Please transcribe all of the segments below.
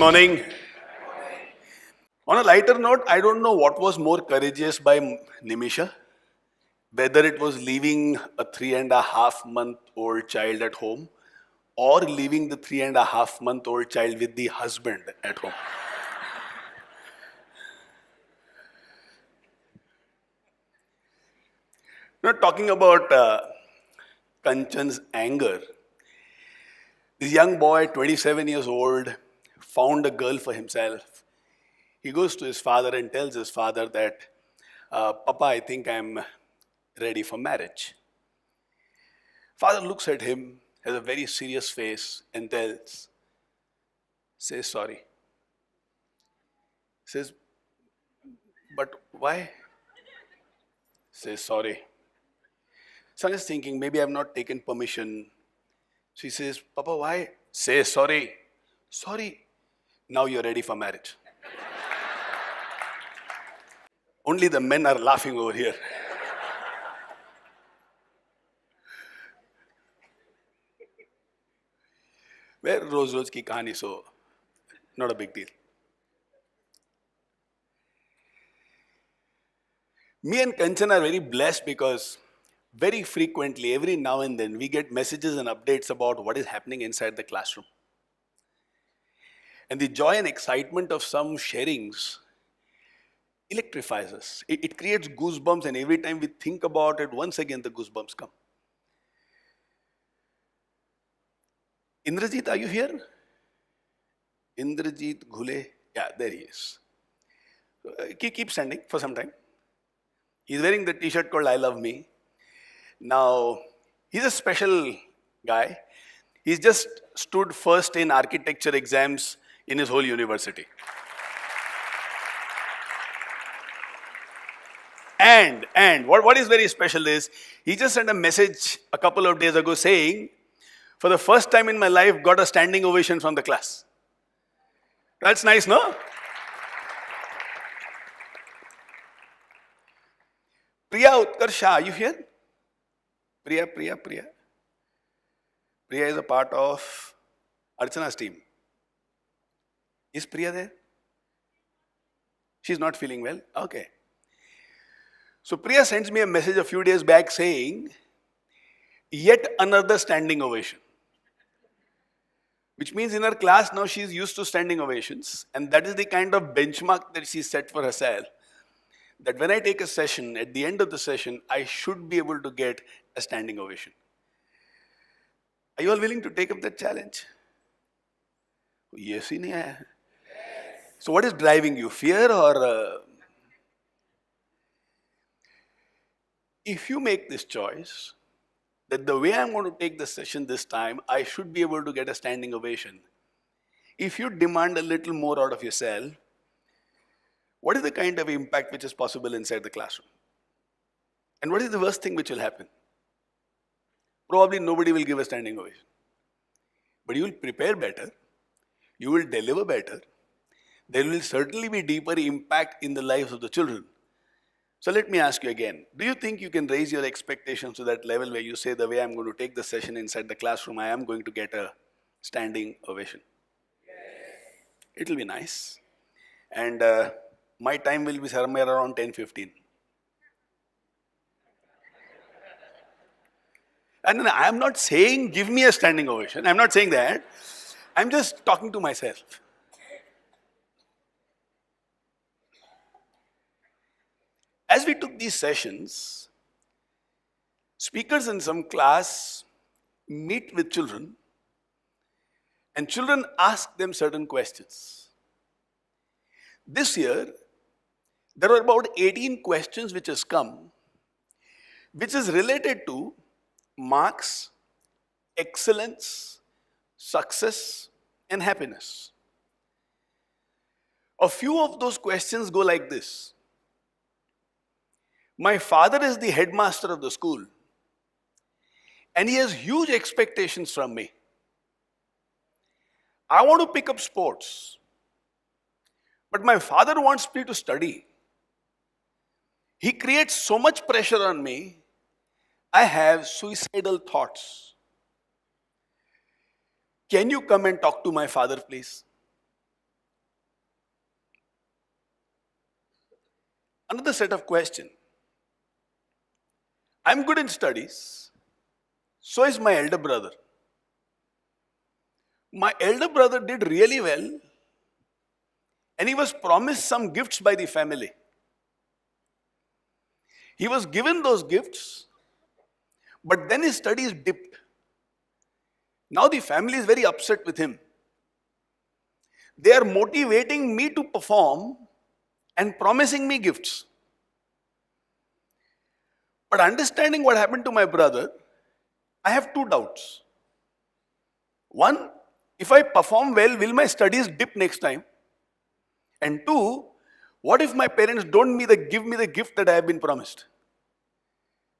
morning. On a lighter note, I don't know what was more courageous by Nimisha, whether it was leaving a 3.5-month-old child at home or leaving the 3.5-month-old child with the husband at home. Not talking about Kanchan's anger. This young boy, 27 years old, found a girl for himself. He goes to his father and tells his father that, Papa, I think I'm ready for marriage. Father looks at him, has a very serious face and says sorry. Says, but why? Says sorry. Son is thinking, maybe I've not taken permission. So he says, Papa, why? Says sorry. Sorry. Now you're ready for marriage. Only the men are laughing over here. Where Rose ki kahani, so not a big deal. Me and Kanchan are very blessed because very frequently, every now and then, we get messages and updates about what is happening inside the classroom. And the joy and excitement of some sharings electrifies us. It creates goosebumps, and every time we think about it, once again the goosebumps come. Indrajit, are you here? Indrajit Ghule? Yeah, there he is. Keep standing for some time. He's wearing the t-shirt called I Love Me. Now, he's a special guy. He's just stood first in architecture exams in his whole university. And what is very special is, he just sent a message a couple of days ago saying, for the first time in my life, got a standing ovation from the class. That's nice, no? Priya Utkarsha, are you here? Priya. Priya is a part of Archana's team. Is Priya there? She's not feeling well? Okay. So Priya sends me a message a few days back saying, yet another standing ovation. Which means in her class now she's used to standing ovations, and that is the kind of benchmark that she set for herself. That when I take a session, at the end of the session, I should be able to get a standing ovation. Are you all willing to take up that challenge? Yes, hi nahi aaya. So what is driving you? Fear or... If you make this choice, that the way I'm going to take the session this time, I should be able to get a standing ovation. If you demand a little more out of yourself, what is the kind of impact which is possible inside the classroom? And what is the worst thing which will happen? Probably nobody will give a standing ovation. But you will prepare better, you will deliver better, there will certainly be deeper impact in the lives of the children. So let me ask you again, do you think you can raise your expectations to that level where you say, the way I'm going to take the session inside the classroom, I am going to get a standing ovation? Yes. It will be nice. And my time will be somewhere around 10:15. And I am not saying give me a standing ovation. I'm not saying that. I'm just talking to myself. As we took these sessions, speakers in some class meet with children, and children ask them certain questions. This year, there are about 18 questions which has come, which is related to marks, excellence, success, and happiness. A few of those questions go like this. My father is the headmaster of the school, and he has huge expectations from me. I want to pick up sports, but my father wants me to study. He creates so much pressure on me, I have suicidal thoughts. Can you come and talk to my father, please? Another set of questions. I'm good in studies, so is my elder brother. My elder brother did really well and he was promised some gifts by the family. He was given those gifts, but then his studies dipped. Now the family is very upset with him. They are motivating me to perform and promising me gifts. But understanding what happened to my brother, I have two doubts. One, if I perform well, will my studies dip next time? And two, what if my parents don't give me the gift that I have been promised?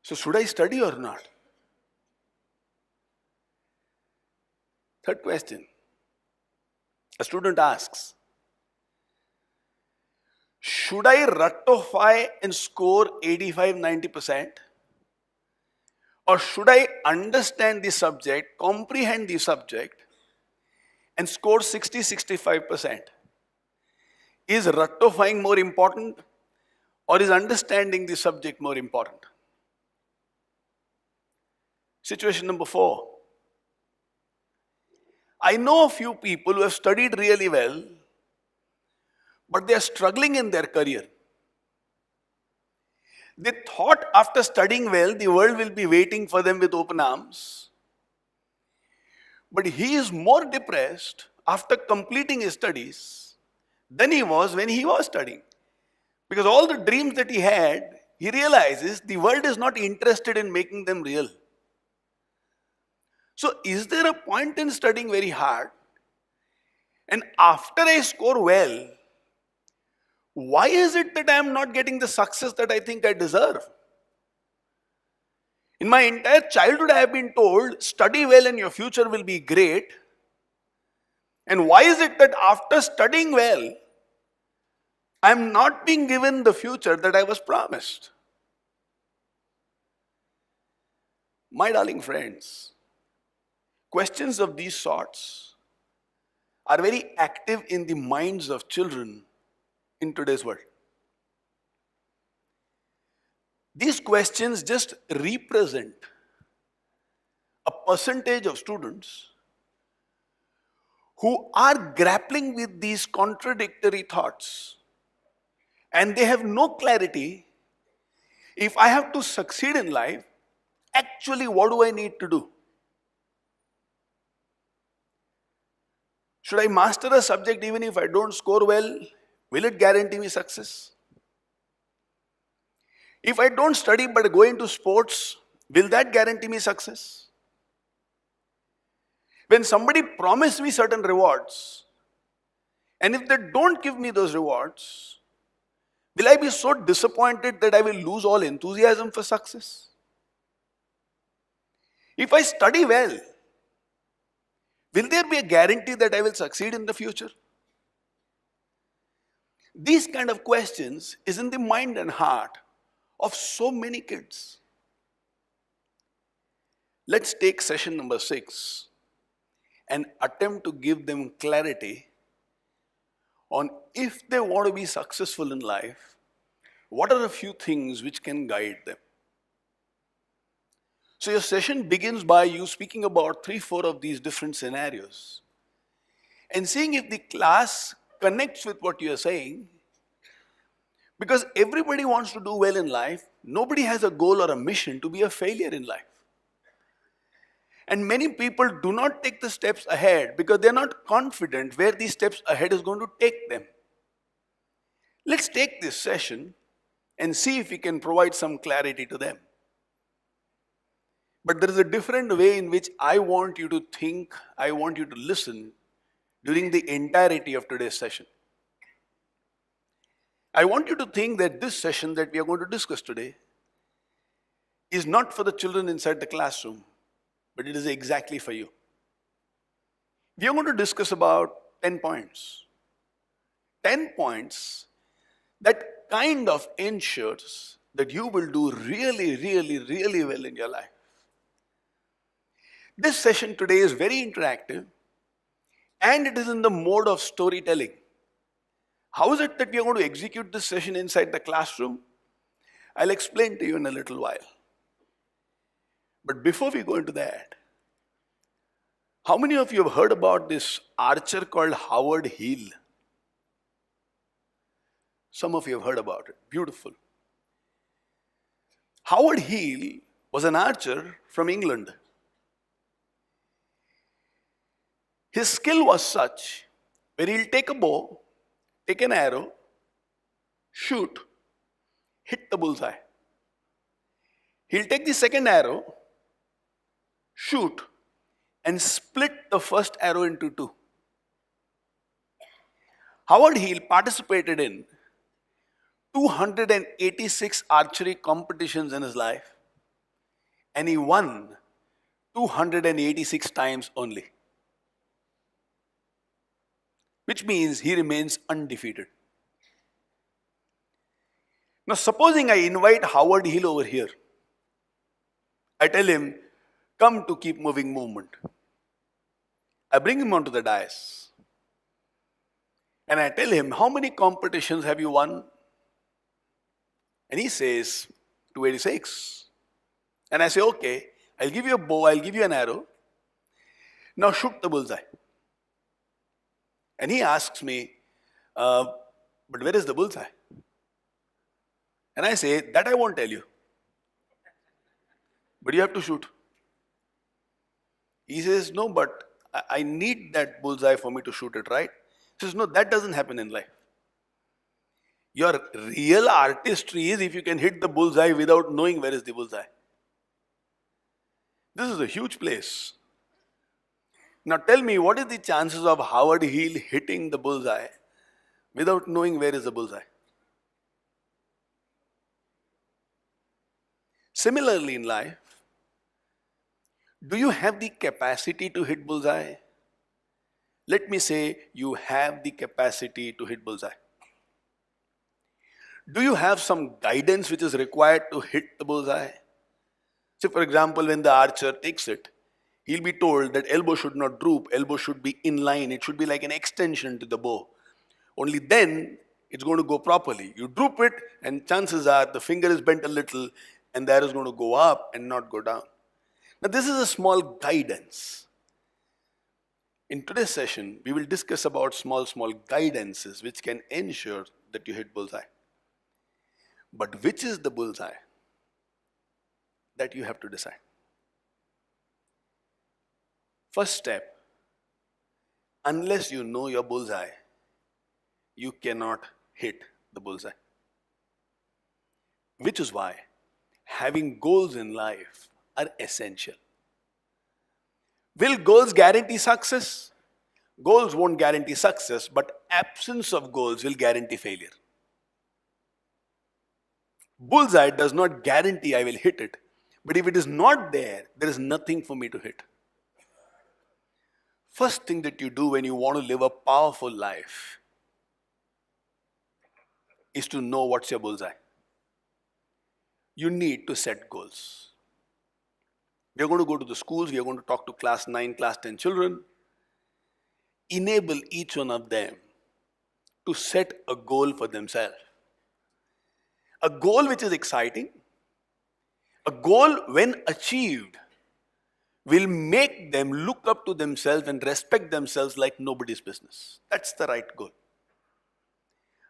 So should I study or not? Third question. A student asks, should I rectify and score 85-90%? Or should I understand the subject, comprehend the subject, and score 60-65%? Is rectifying more important or is understanding the subject more important? Situation number 4. I know a few people who have studied really well, but they are struggling in their career. They thought after studying well, the world will be waiting for them with open arms. But he is more depressed after completing his studies than he was when he was studying. Because all the dreams that he had, he realizes the world is not interested in making them real. So is there a point in studying very hard? And after I score well, why is it that I am not getting the success that I think I deserve? In my entire childhood, I have been told, study well and your future will be great. And why is it that after studying well, I am not being given the future that I was promised? My darling friends, questions of these sorts are very active in the minds of children in today's world. These questions just represent a percentage of students who are grappling with these contradictory thoughts and they have no clarity. If I have to succeed in life, actually what do I need to do? Should I master a subject even if I don't score well? Will it guarantee me success? If I don't study but go into sports, will that guarantee me success? When somebody promised me certain rewards, and if they don't give me those rewards, will I be so disappointed that I will lose all enthusiasm for success? If I study well, will there be a guarantee that I will succeed in the future? These kind of questions is in the mind and heart of so many kids. Let's take session number 6 and attempt to give them clarity on if they want to be successful in life, what are a few things which can guide them? So your session begins by you speaking about 3-4 of these different scenarios and seeing if the class connects with what you are saying. Because everybody wants to do well in life, nobody has a goal or a mission to be a failure in life. And many people do not take the steps ahead because they're not confident where these steps ahead is going to take them. Let's take this session and see if we can provide some clarity to them. But there is a different way in which I want you to think, I want you to listen during the entirety of today's session. I want you to think that this session that we are going to discuss today is not for the children inside the classroom, but it is exactly for you. We are going to discuss about 10 points. 10 points that kind of ensures that you will do really, really, really well in your life. This session today is very interactive and it is in the mode of storytelling. How is it that we are going to execute this session inside the classroom? I'll explain to you in a little while. But before we go into that, how many of you have heard about this archer called Howard Heel? Some of you have heard about it. Beautiful. Howard Heel was an archer from England. His skill was such where he'll take a bow, take an arrow, shoot, hit the bullseye. He'll take the second arrow, shoot, and split the first arrow into two. Howard Heel participated in 286 archery competitions in his life, and he won 286 times only, which means he remains undefeated. Now, supposing I invite Howard Heel over here, I tell him, come to Keep Moving movement. I bring him onto the dais, and I tell him, how many competitions have you won? And he says, 286. And I say, okay, I'll give you a bow, I'll give you an arrow. Now shoot the bullseye. And he asks me, but where is the bullseye? And I say, that I won't tell you. But you have to shoot. He says, no, but I need that bullseye for me to shoot it, right? He says, no, that doesn't happen in life. Your real artistry is if you can hit the bullseye without knowing where is the bullseye. This is a huge place. Now tell me, what is the chances of Howard Heel hitting the bullseye without knowing where is the bullseye? Similarly in life, do you have the capacity to hit bullseye? Let me say you have the capacity to hit bullseye. Do you have some guidance which is required to hit the bullseye? So for example, when the archer takes it, he'll be told that elbow should not droop, elbow should be in line, it should be like an extension to the bow. Only then it's going to go properly. You droop it and chances are the finger is bent a little and the arrow is going to go up and not go down. Now this is a small guidance. In today's session, we will discuss about small guidances which can ensure that you hit bullseye. But which is the bullseye? That you have to decide. First step, unless you know your bullseye, you cannot hit the bullseye. Which is why having goals in life are essential. Will goals guarantee success? Goals won't guarantee success, but absence of goals will guarantee failure. Bullseye does not guarantee I will hit it, but if it is not there, there is nothing for me to hit. First thing that you do when you want to live a powerful life is to know what's your bullseye. You need to set goals. We are going to go to the schools, we are going to talk to class 9, class 10 children. Enable each one of them to set a goal for themselves. A goal which is exciting, a goal when achieved will make them look up to themselves and respect themselves like nobody's business. That's the right goal.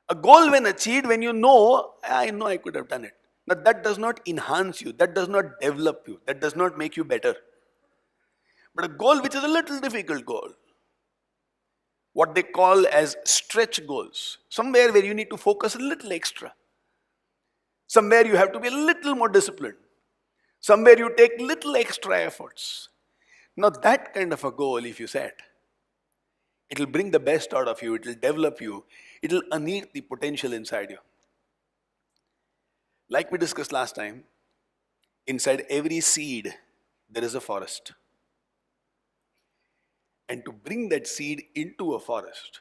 A goal when achieved, when you know I could have done it. Now that does not enhance you, that does not develop you, that does not make you better. But a goal which is a little difficult goal, what they call as stretch goals, somewhere where you need to focus a little extra. Somewhere you have to be a little more disciplined. Somewhere you take little extra efforts. Now that kind of a goal, if you set, it will bring the best out of you, it will develop you, it will unearth the potential inside you. Like we discussed last time, inside every seed, there is a forest. And to bring that seed into a forest,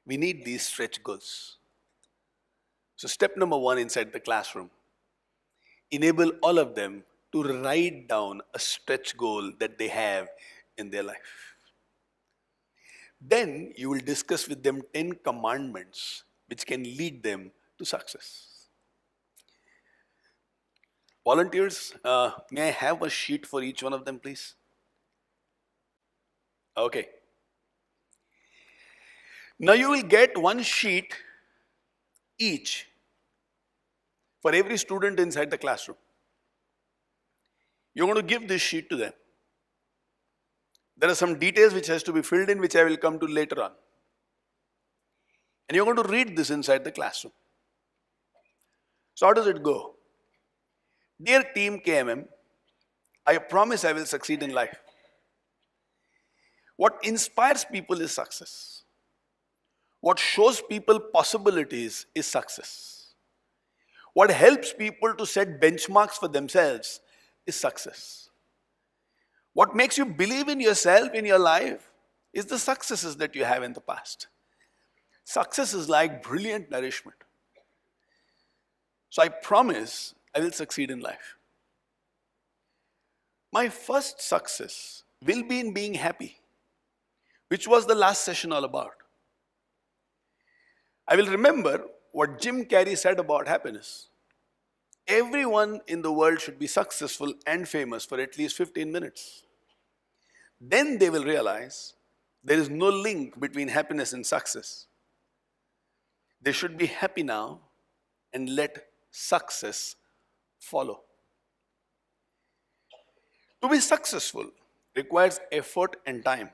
we need these stretch goals. So step number 1 inside the classroom, enable all of them to write down a stretch goal that they have in their life. Then you will discuss with them 10 commandments which can lead them to success. Volunteers, may I have a sheet for each one of them, please? Okay. Now you will get one sheet each for every student inside the classroom. You're going to give this sheet to them. There are some details which has to be filled in, which I will come to later on. And you're going to read this inside the classroom. So how does it go? Dear Team KMM, I promise I will succeed in life. What inspires people is success. What shows people possibilities is success. What helps people to set benchmarks for themselves is success. What makes you believe in yourself, in your life, is the successes that you have in the past. Success is like brilliant nourishment. So I promise I will succeed in life. My first success will be in being happy, which was the last session all about. I will remember what Jim Carrey said about happiness. Everyone in the world should be successful and famous for at least 15 minutes. Then they will realize there is no link between happiness and success. They should be happy now and let success follow. To be successful requires effort and time.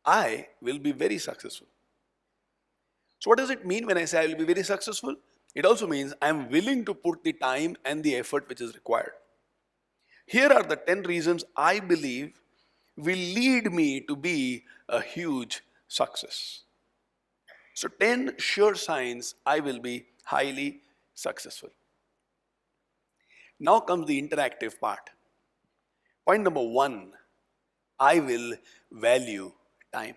I will be very successful. So what does it mean when I say I will be very successful? It also means I am willing to put the time and the effort which is required. Here are the 10 reasons I believe will lead me to be a huge success. So 10 sure signs I will be highly successful. Now comes the interactive part. Point number 1, I will value time.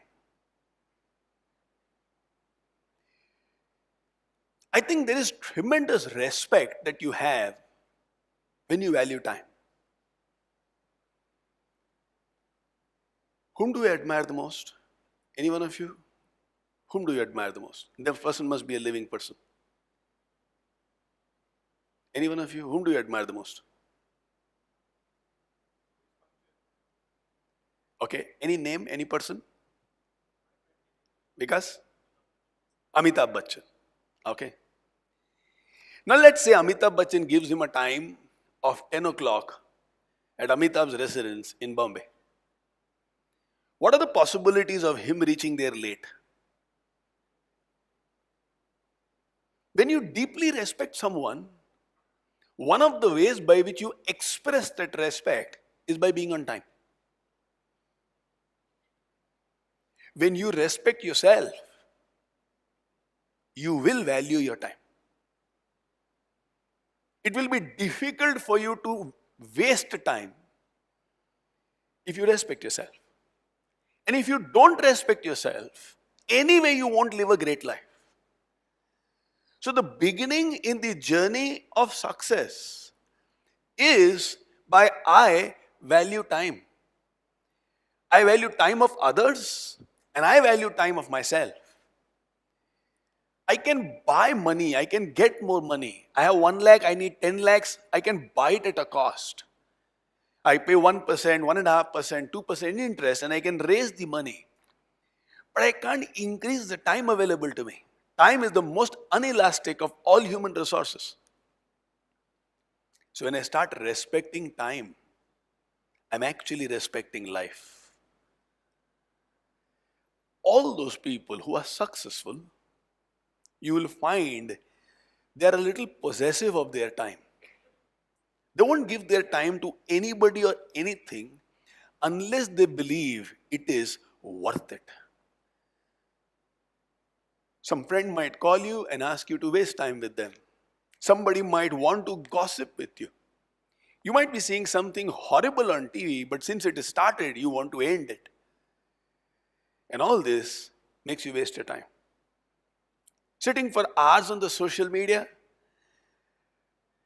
I think there is tremendous respect that you have when you value time. Whom do you admire the most? Any one of you? Whom do you admire the most? That person must be a living person. Any one of you? Whom do you admire the most? Okay, any name, any person? Because? Amitabh Bachchan. Okay. Now let's say Amitabh Bachchan gives him a time of 10 o'clock at Amitabh's residence in Bombay. What are the possibilities of him reaching there late? When you deeply respect someone, one of the ways by which you express that respect is by being on time. When you respect yourself, you will value your time. It will be difficult for you to waste time if you respect yourself. And if you don't respect yourself, anyway you won't live a great life. So the beginning in the journey of success is by I value time. I value time of others and I value time of myself. I can buy money, I can get more money. I have 1 lakh, I need 10 lakhs, I can buy it at a cost. I pay 1%, 1.5%, 2% interest and I can raise the money. But I can't increase the time available to me. Time is the most unelastic of all human resources. So when I start respecting time, I'm actually respecting life. All those people who are successful, you will find they are a little possessive of their time. They won't give their time to anybody or anything unless they believe it is worth it. Some friend might call you and ask you to waste time with them. Somebody might want to gossip with you. You might be seeing something horrible on TV, but since it is started, you want to end it. And all this makes you waste your time. Sitting for hours on the social media,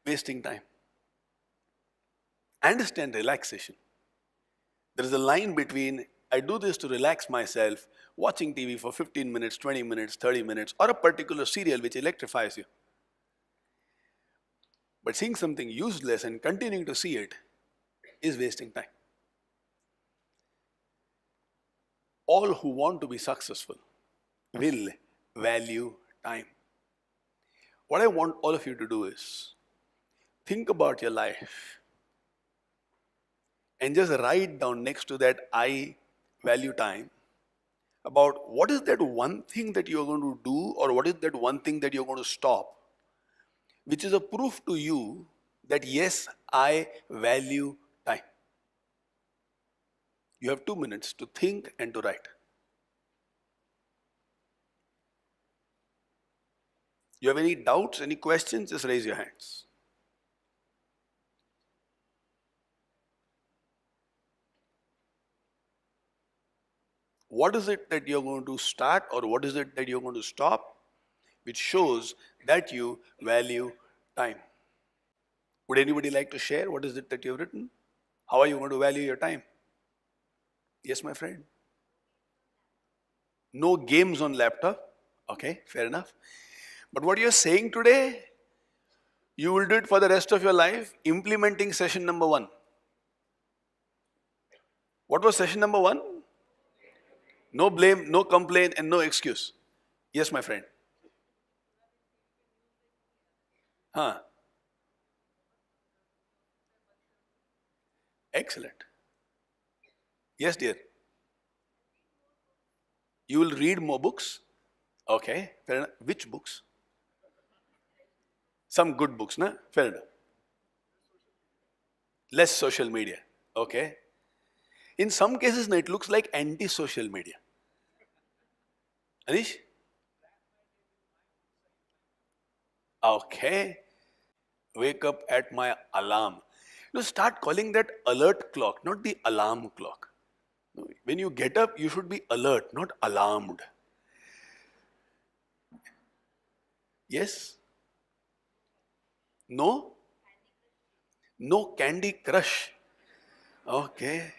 wasting time. I understand relaxation. There is a line between I do this to relax myself, watching TV for 15 minutes, 20 minutes, 30 minutes, or a particular serial which electrifies you. But seeing something useless and continuing to see it is wasting time. All who want to be successful will value time. What I want all of you to do is think about your life and just write down next to that I value time about what is that one thing that you're going to do, or what is that one thing that you're going to stop, which is a proof to you that yes, I value time. You have 2 minutes to think and to write. You have any doubts, any questions, just raise your hands. What is it that you're going to start, or what is it that you're going to stop, which shows that you value time? Would anybody like to share what is it that you've written? How are you going to value your time? Yes, my friend. No games on laptop. Okay, fair enough. But what you're saying today, you will do it for the rest of your life, implementing session number 1. What was session number 1? No blame, no complaint, and no excuse. Yes, my friend. Huh. Excellent. Yes, dear. You will read more books. Okay, fair enough. Which books? Some good books, na? Fair enough. Less social media. Okay. In some cases, it looks like anti-social media. Anish? Okay. Wake up at my alarm. Start calling that alert clock, not the alarm clock. When you get up, you should be alert, not alarmed. Yes? No? No Candy Crush. Okay.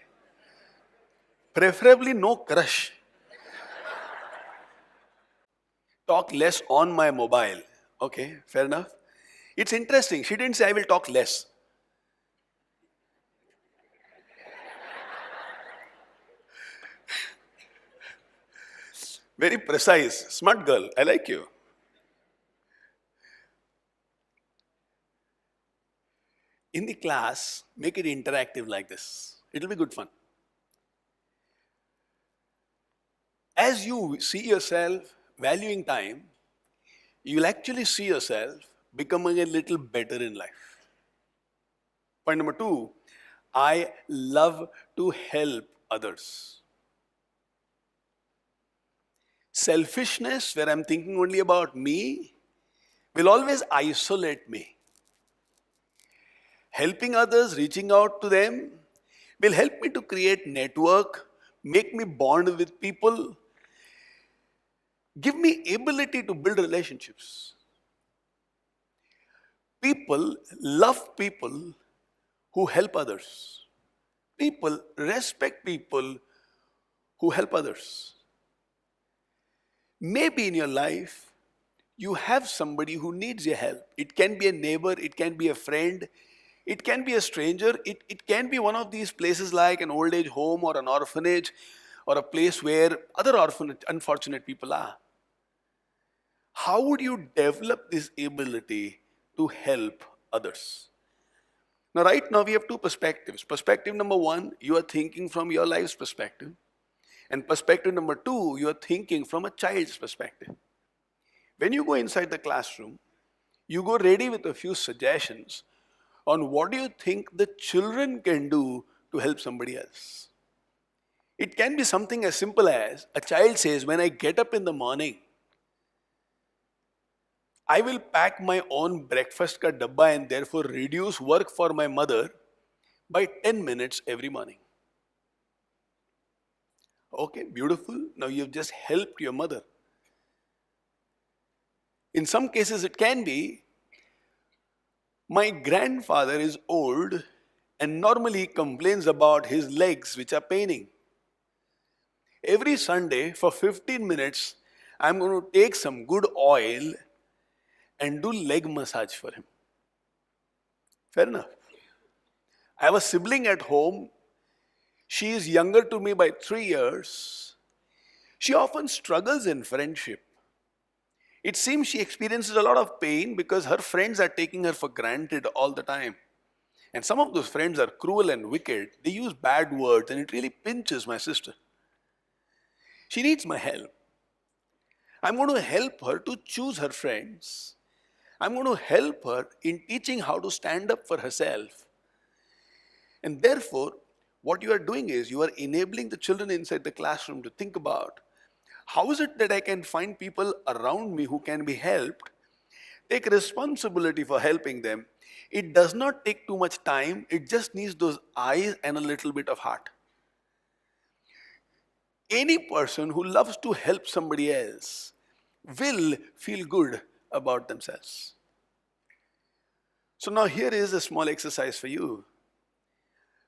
Preferably no crush. Talk less on my mobile. Okay, fair enough. It's interesting. She didn't say I will talk less. Very precise. Smart girl. I like you. In the class, make it interactive like this. It'll be good fun. As you see yourself valuing time, you'll actually see yourself becoming a little better in life. Point number 2, I love to help others. Selfishness, where I'm thinking only about me, will always isolate me. Helping others, reaching out to them, will help me to create network, make me bond with people, give me ability to build relationships. People love people who help others. People respect people who help others. Maybe in your life, you have somebody who needs your help. It can be a neighbor, it can be a friend, it can be a stranger, it can be one of these places like an old age home or an orphanage or a place where other unfortunate people are. How would you develop this ability to help others? Now, right now we have 2 perspectives. Perspective number 1, you are thinking from your life's perspective. And perspective number 2, you are thinking from a child's perspective. When you go inside the classroom, you go ready with a few suggestions on what do you think the children can do to help somebody else. It can be something as simple as a child says, when I get up in the morning, I will pack my own breakfast ka dabba and therefore reduce work for my mother by 10 minutes every morning. Okay, beautiful. Now you've just helped your mother. In some cases it can be, my grandfather is old and normally complains about his legs which are paining. Every Sunday for 15 minutes, I'm going to take some good oil and do leg massage for him. Fair enough. I have a sibling at home. She is younger to me by 3 years. She often struggles in friendship. It seems she experiences a lot of pain because her friends are taking her for granted all the time. And some of those friends are cruel and wicked. They use bad words and it really pinches my sister. She needs my help. I'm going to help her to choose her friends. I'm going to help her in teaching how to stand up for herself. And therefore, what you are doing is you are enabling the children inside the classroom to think about how is it that I can find people around me who can be helped, take responsibility for helping them. It does not take too much time. It just needs those eyes and a little bit of heart. Any person who loves to help somebody else will feel good about themselves. So now here is a small exercise for you.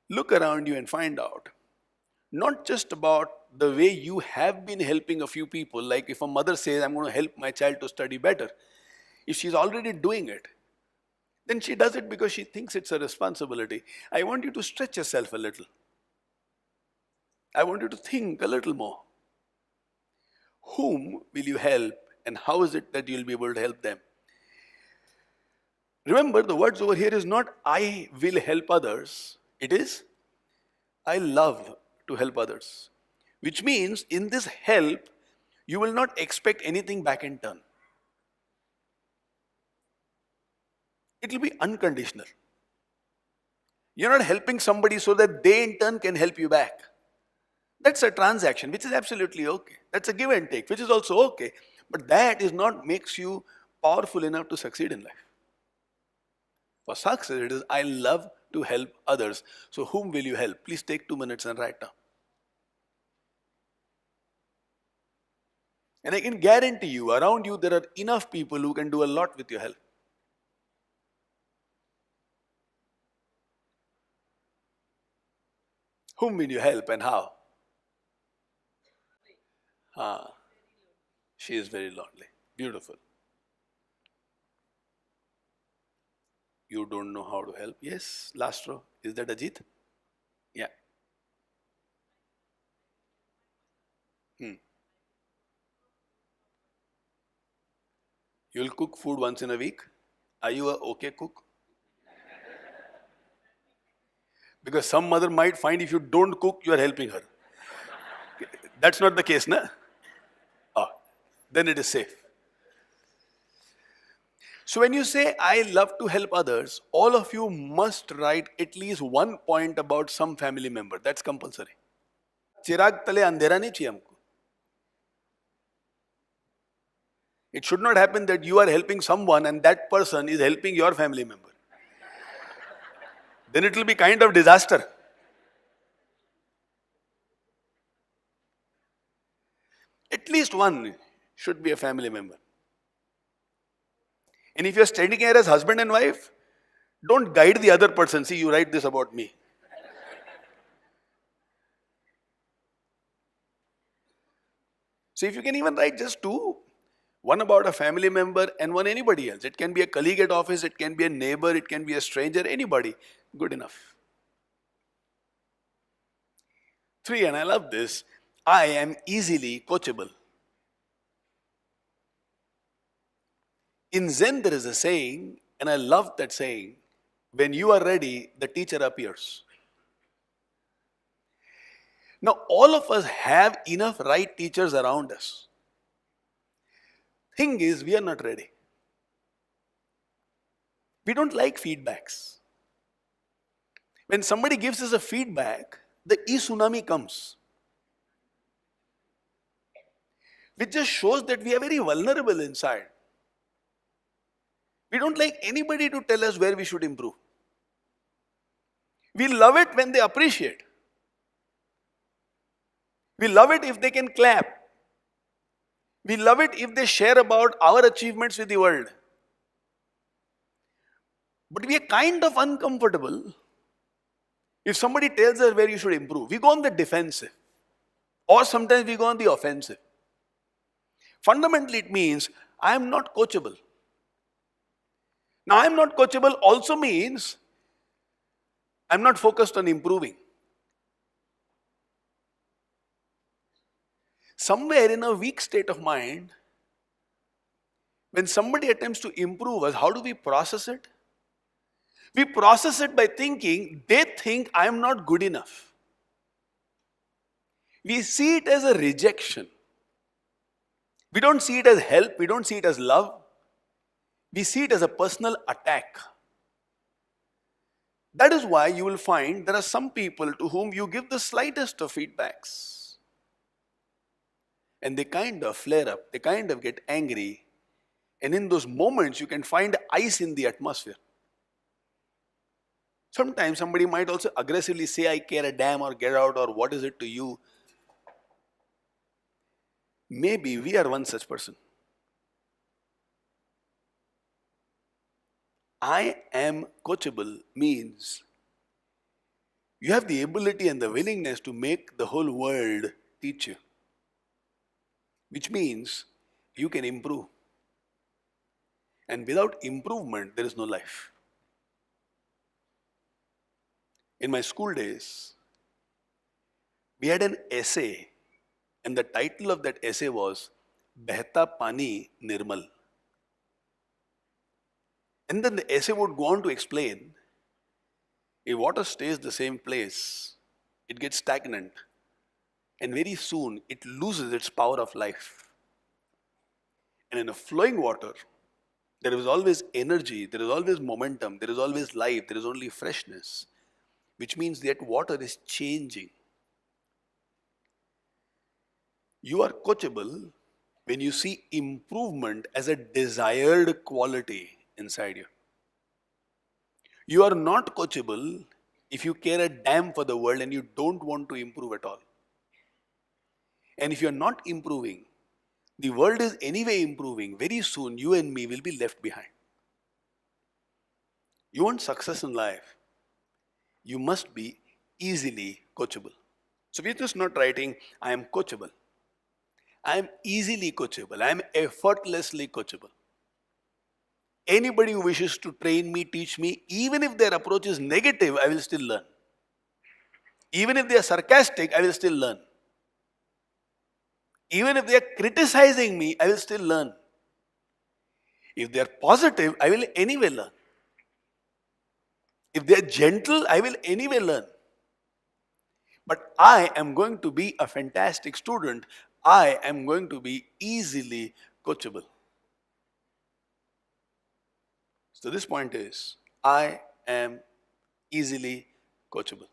Look around you and find out, not just about the way you have been helping a few people, like if a mother says, I'm going to help my child to study better, if she's already doing it, then she does it because she thinks it's a responsibility. I want you to stretch yourself a little. I want you to think a little more. Whom will you help and how is it that you'll be able to help them? Remember, the words over here is not I will help others. It is I love to help others. Which means in this help, you will not expect anything back in turn. It will be unconditional. You're not helping somebody so that they in turn can help you back. That's a transaction, which is absolutely okay. That's a give and take, which is also okay. But that is not makes you powerful enough to succeed in life. For success, it is I love to help others. So whom will you help? Please take 2 minutes and write down. And I can guarantee you, around you there are enough people who can do a lot with your help. Whom will you help and how? She is very lonely. Beautiful. You don't know how to help? Yes, last row. Is that Ajit? Yeah. You'll cook food once in a week? Are you a okay cook? Because some mother might find if you don't cook, you are helping her. That's not the case, na? Then it is safe. So when you say, I love to help others, all of you must write at least one point about some family member. That's compulsory. चिराग तले अंधेरा नहीं चाहिए हमको. It should not happen that you are helping someone and that person is helping your family member. Then it will be kind of disaster. At least one should be a family member. And if you're standing here as husband and wife, don't guide the other person. See, you write this about me. So if you can even write just two, one about a family member and one anybody else. It can be a colleague at office, it can be a neighbor, it can be a stranger, anybody. Good enough. 3, and I love this, I am easily coachable. In Zen, there is a saying, and I love that saying, when you are ready, the teacher appears. Now, all of us have enough right teachers around us. Thing is, we are not ready. We don't like feedbacks. When somebody gives us a feedback, the e-tsunami comes. Which just shows that we are very vulnerable inside. We don't like anybody to tell us where we should improve. We love it when they appreciate. We love it if they can clap. We love it if they share about our achievements with the world. But we are kind of uncomfortable if somebody tells us where you should improve. We go on the defensive. Or sometimes we go on the offensive. Fundamentally, it means I am not coachable. Now, I am not coachable also means I'm not focused on improving. Somewhere in a weak state of mind, when somebody attempts to improve us, how do we process it? We process it by thinking they think I am not good enough. We see it as a rejection. We don't see it as help. We don't see it as love. We see it as a personal attack. That is why you will find there are some people to whom you give the slightest of feedbacks. And they kind of flare up. They kind of get angry. And in those moments, you can find ice in the atmosphere. Sometimes somebody might also aggressively say, I care a damn, or get out, or what is it to you? Maybe we are one such person. I am coachable means you have the ability and the willingness to make the whole world teach you. Which means you can improve. And without improvement, there is no life. In my school days, we had an essay, and the title of that essay was Behta Pani Nirmal. And then the essay would go on to explain, if water stays the same place, it gets stagnant, and very soon it loses its power of life. And in a flowing water, there is always energy, there is always momentum, there is always life, there is only freshness, which means that water is changing. You are coachable when you see improvement as a desired quality inside you. You are not coachable if you care a damn for the world and you don't want to improve at all. And if you are not improving, the world is anyway improving. Very soon, you and me will be left behind. You want success in life, you must be easily coachable. So we're just not writing, I am coachable. I am easily coachable. I am effortlessly coachable. Anybody who wishes to train me, teach me, even if their approach is negative, I will still learn. Even if they are sarcastic, I will still learn. Even if they are criticizing me, I will still learn. If they are positive, I will anyway learn. If they are gentle, I will anyway learn. But I am going to be a fantastic student. I am going to be easily coachable. So this point is, I am easily coachable.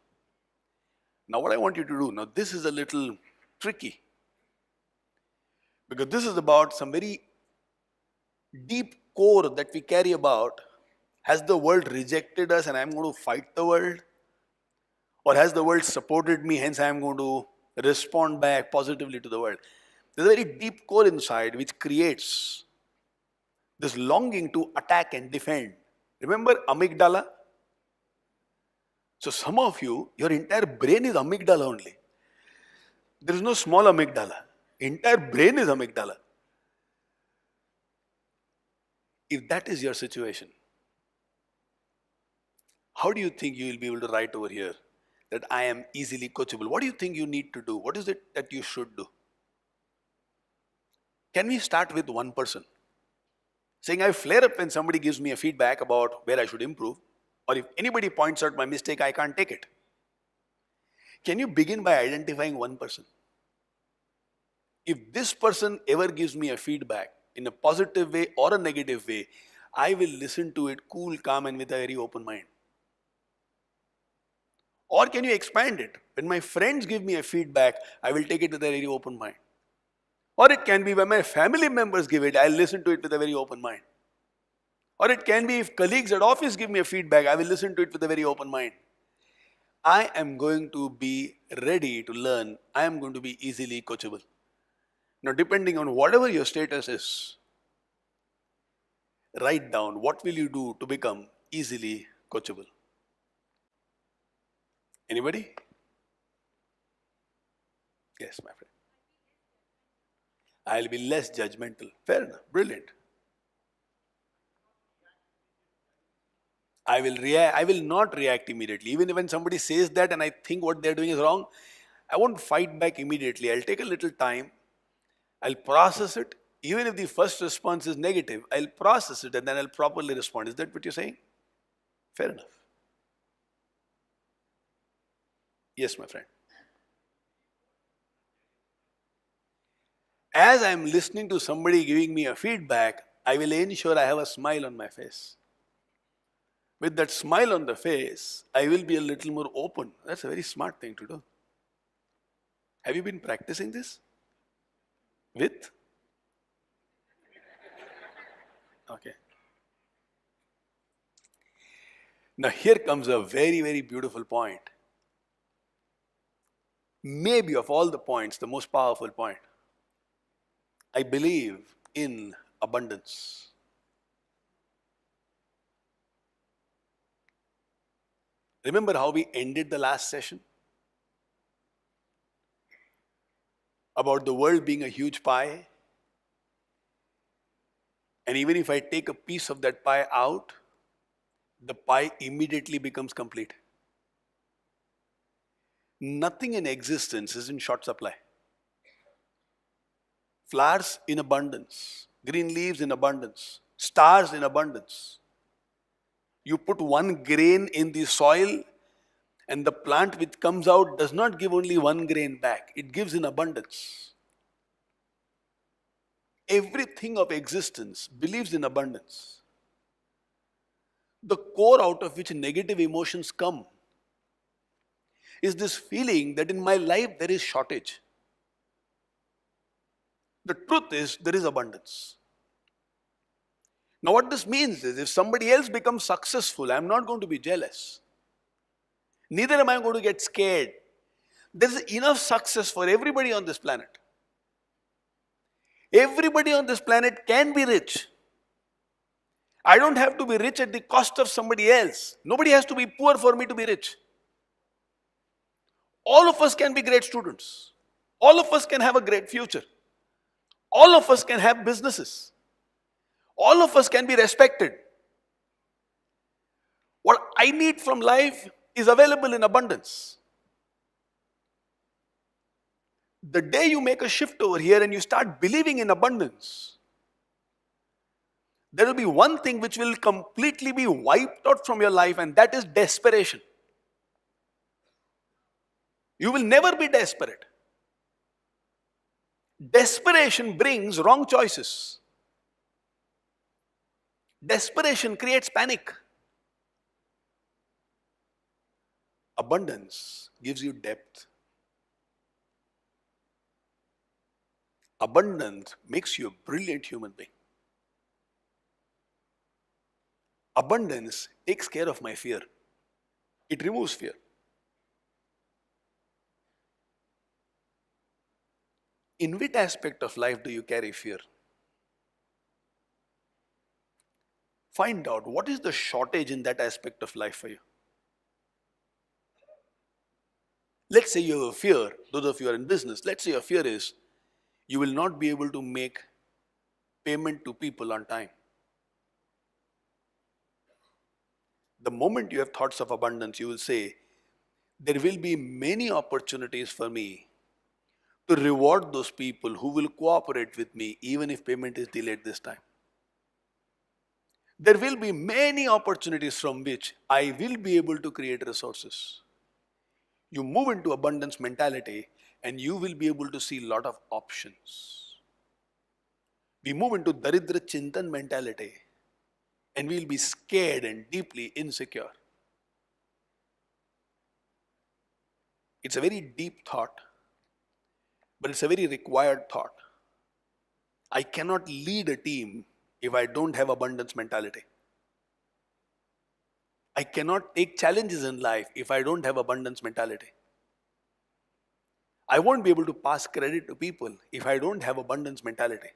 Now what I want you to do, now this is a little tricky, because this is about some very deep core that we carry about. Has the world rejected us and I am going to fight the world? Or has the world supported me, hence I am going to respond back positively to the world? There's a very deep core inside which creates this longing to attack and defend. Remember amygdala? So some of you, your entire brain is amygdala only. There is no small amygdala. Entire brain is amygdala. If that is your situation, how do you think you will be able to write over here that I am easily coachable? What do you think you need to do? What is it that you should do? Can we start with one person? Saying I flare up when somebody gives me a feedback about where I should improve, or if anybody points out my mistake, I can't take it. Can you begin by identifying one person? If this person ever gives me a feedback in a positive way or a negative way, I will listen to it cool, calm, and with a very open mind. Or can you expand it? When my friends give me a feedback, I will take it with a very open mind. Or it can be when my family members give it, I'll listen to it with a very open mind. Or it can be if colleagues at office give me a feedback, I will listen to it with a very open mind. I am going to be ready to learn. I am going to be easily coachable. Now, depending on whatever your status is, write down what will you do to become easily coachable. Anybody? Yes, my friend. I'll be less judgmental. Fair enough. Brilliant. I will not react immediately. Even when somebody says that and I think what they're doing is wrong, I won't fight back immediately. I'll take a little time. I'll process it. Even if the first response is negative, I'll process it and then I'll properly respond. Is that what you're saying? Fair enough. Yes, my friend. As I'm listening to somebody giving me a feedback, I will ensure I have a smile on my face. With that smile on the face, I will be a little more open. That's a very smart thing to do. Have you been practicing this? With? Okay. Now here comes a very, very beautiful point. Maybe of all the points, the most powerful point. I believe in abundance. Remember how we ended the last session? About the world being a huge pie. And even if I take a piece of that pie out, the pie immediately becomes complete. Nothing in existence is in short supply. Flowers in abundance, green leaves in abundance, stars in abundance. You put one grain in the soil and the plant which comes out does not give only one grain back, it gives in abundance. Everything of existence believes in abundance. The core out of which negative emotions come is this feeling that in my life there is shortage. The truth is there is abundance. Now what this means is if somebody else becomes successful, I am not going to be jealous. Neither am I going to get scared. There is enough success for everybody on this planet. Everybody on this planet can be rich. I don't have to be rich at the cost of somebody else. Nobody has to be poor for me to be rich. All of us can be great students. All of us can have a great future. All of us can have businesses. All of us can be respected. What I need from life is available in abundance. The day you make a shift over here and you start believing in abundance, there will be one thing which will completely be wiped out from your life, and that is desperation. You will never be desperate. Desperation brings wrong choices. Desperation creates panic. Abundance gives you depth. Abundance makes you a brilliant human being. Abundance takes care of my fear. It removes fear. In which aspect of life do you carry fear? Find out what is the shortage in that aspect of life for you. Let's say you have a fear, those of you who are in business, let's say your fear is you will not be able to make payment to people on time. The moment you have thoughts of abundance, you will say, there will be many opportunities for me to reward those people who will cooperate with me even if payment is delayed this time. There will be many opportunities from which I will be able to create resources. You move into abundance mentality and you will be able to see a lot of options. We move into Daridra Chintan mentality and we will be scared and deeply insecure. It's a very deep thought, but it's a very required thought. I cannot lead a team if I don't have abundance mentality. I cannot take challenges in life if I don't have abundance mentality. I won't be able to pass credit to people if I don't have abundance mentality.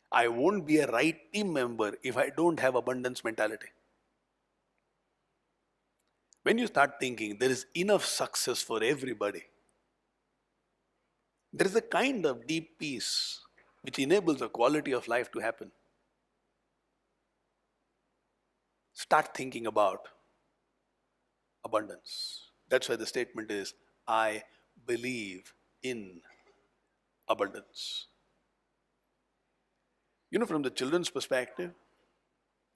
I won't be a right team member if I don't have abundance mentality. When you start thinking there is enough success for everybody, There is a kind of deep peace which enables a quality of life to happen. Start thinking about abundance. That's why the statement is, I believe in abundance. From the children's perspective,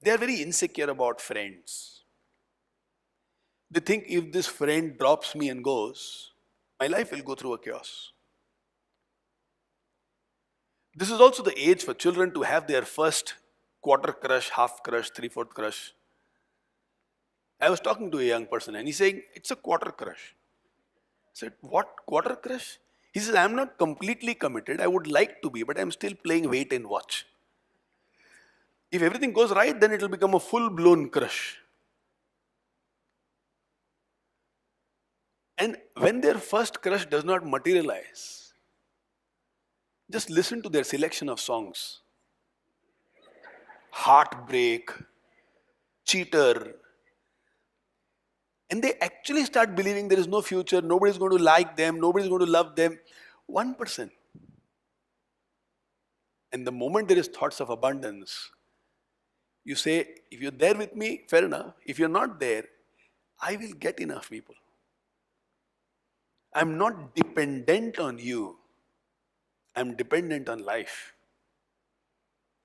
they are very insecure about friends. They think if this friend drops me and goes, my life will go through a chaos. This is also the age for children to have their first quarter crush, half crush, three-fourth crush. I was talking to a young person and he's saying, it's a quarter crush. I said, what, quarter crush? He says, I'm not completely committed. I would like to be, but I'm still playing wait and watch. If everything goes right, then it will become a full-blown crush. And when their first crush does not materialize, just listen to their selection of songs. Heartbreak, cheater. And they actually start believing there is no future, nobody's going to like them, nobody's going to love them. 1%. And the moment there is thoughts of abundance, you say, if you're there with me, fair enough. If you're not there, I will get enough people. I'm not dependent on you. I'm dependent on life.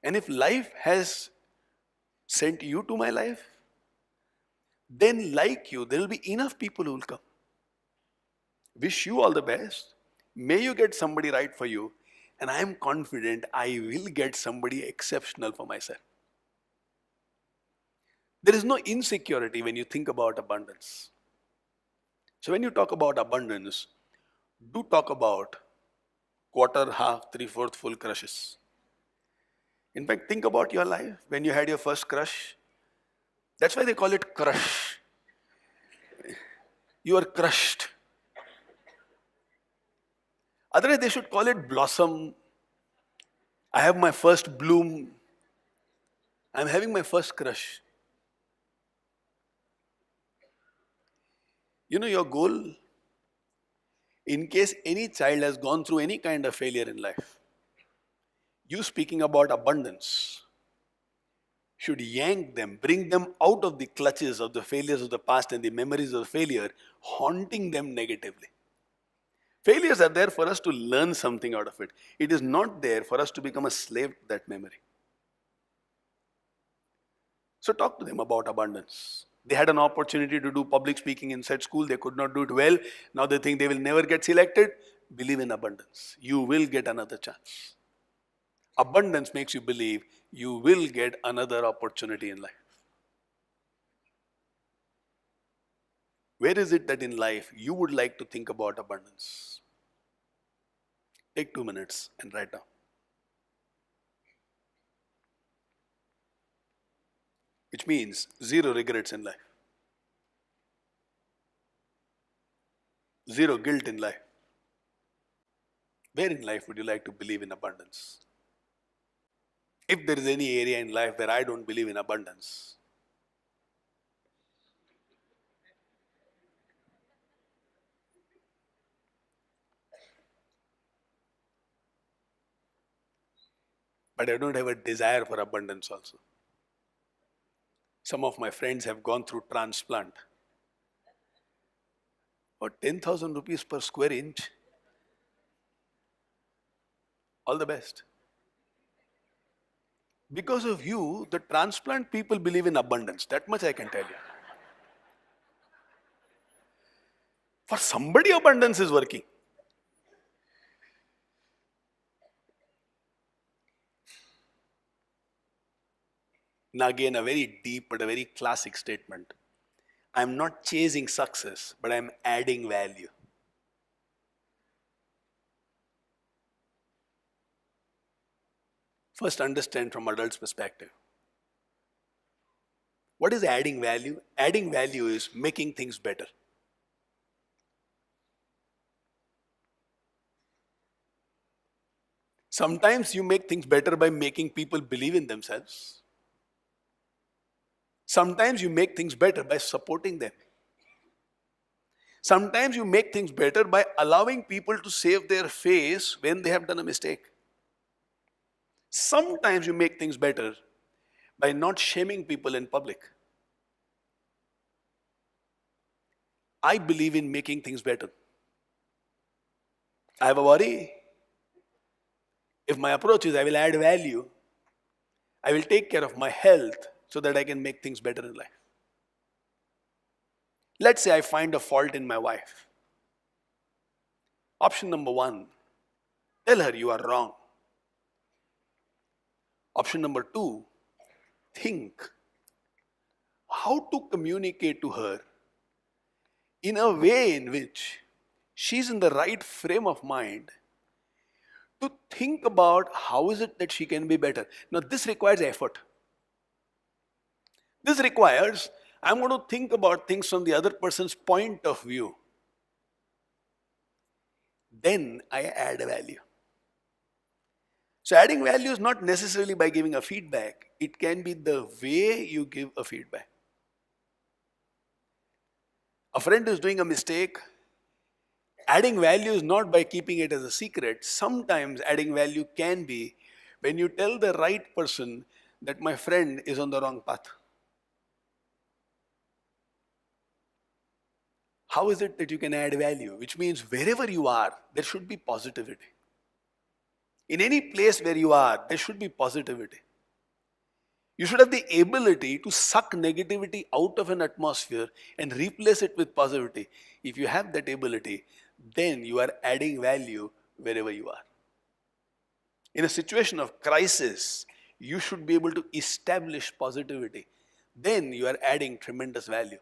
And if life has sent you to my life, then like you, there will be enough people who will come. Wish you all the best. May you get somebody right for you. And I am confident I will get somebody exceptional for myself. There is no insecurity when you think about abundance. So when you talk about abundance, do talk about quarter, half, three-fourth full crushes. In fact, think about your life when you had your first crush. That's why they call it crush. You are crushed. Otherwise, they should call it blossom. I have my first bloom. I'm having my first crush. Your goal, in case any child has gone through any kind of failure in life, you speaking about abundance should yank them, bring them out of the clutches of the failures of the past and the memories of failure, haunting them negatively. Failures are there for us to learn something out of it. It is not there for us to become a slave to that memory. So talk to them about abundance. They had an opportunity to do public speaking inside school. They could not do it well. Now they think they will never get selected. Believe in abundance. You will get another chance. Abundance makes you believe you will get another opportunity in life. Where is it that in life you would like to think about abundance? Take 2 minutes and write down. Which means zero regrets in life. Zero guilt in life. Where in life would you like to believe in abundance? If there is any area in life where I don't believe in abundance, but I don't have a desire for abundance also. Some of my friends have gone through transplant. Or 10,000 rupees per square inch. All the best. Because of you, the transplant people believe in abundance. That much I can tell you. For somebody, abundance is working. Now again, a very deep but a very classic statement. I'm not chasing success, but I'm adding value. First, understand from adults' perspective. What is adding value? Adding value is making things better. Sometimes you make things better by making people believe in themselves. Sometimes you make things better by supporting them. Sometimes you make things better by allowing people to save their face when they have done a mistake. Sometimes you make things better by not shaming people in public. I believe in making things better. I have a worry. If my approach is I will add value, I will take care of my health so that I can make things better in life. Let's say I find a fault in my wife. Option number one, tell her you are wrong. Option number two, think how to communicate to her in a way in which she's in the right frame of mind to think about how is it that she can be better. Now this requires effort. This requires, I'm going to think about things from the other person's point of view. Then I add value. So adding value is not necessarily by giving a feedback. It can be the way you give a feedback. A friend is doing a mistake. Adding value is not by keeping it as a secret. Sometimes adding value can be when you tell the right person that my friend is on the wrong path. How is it that you can add value? Which means wherever you are, there should be positivity. In any place where you are, there should be positivity. You should have the ability to suck negativity out of an atmosphere and replace it with positivity. If you have that ability, then you are adding value wherever you are. In a situation of crisis, you should be able to establish positivity. Then you are adding tremendous value.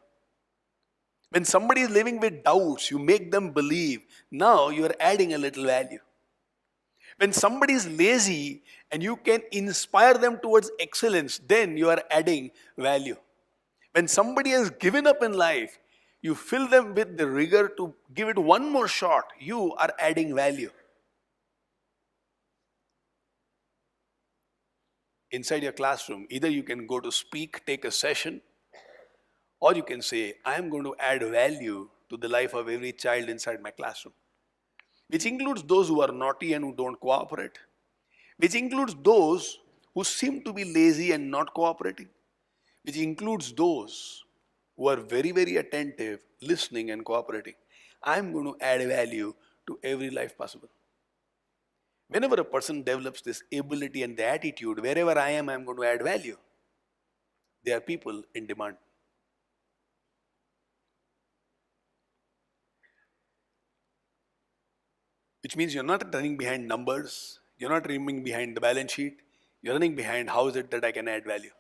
When somebody is living with doubts, you make them believe. Now you are adding a little value. When somebody is lazy and you can inspire them towards excellence, then you are adding value. When somebody has given up in life, you fill them with the rigor to give it one more shot. You are adding value. Inside your classroom, either you can go to speak, take a session, or you can say, I am going to add value to the life of every child inside my classroom, which includes those who are naughty and who don't cooperate, which includes those who seem to be lazy and not cooperating, which includes those who are very, very attentive, listening and cooperating. I'm going to add value to every life possible. Whenever a person develops this ability and the attitude, wherever I am, I'm going to add value. There are people in demand. Which means you're not running behind numbers, you're not running behind the balance sheet, you're running behind how is it that I can add value.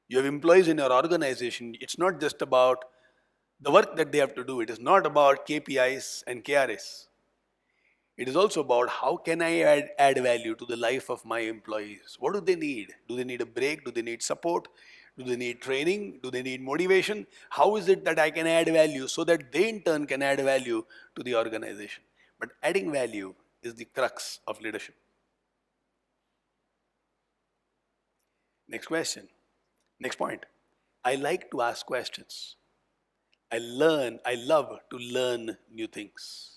You have employees in your organization, it's not just about the work that they have to do, it is not about KPIs and KRS. It is also about how can I add value to the life of my employees. What do they need? Do they need a break? Do they need support? Do they need training? Do they need motivation? How is it that I can add value so that they in turn can add value to the organization? But adding value is the crux of leadership. Next question. Next point. I like to ask questions. I love to learn new things.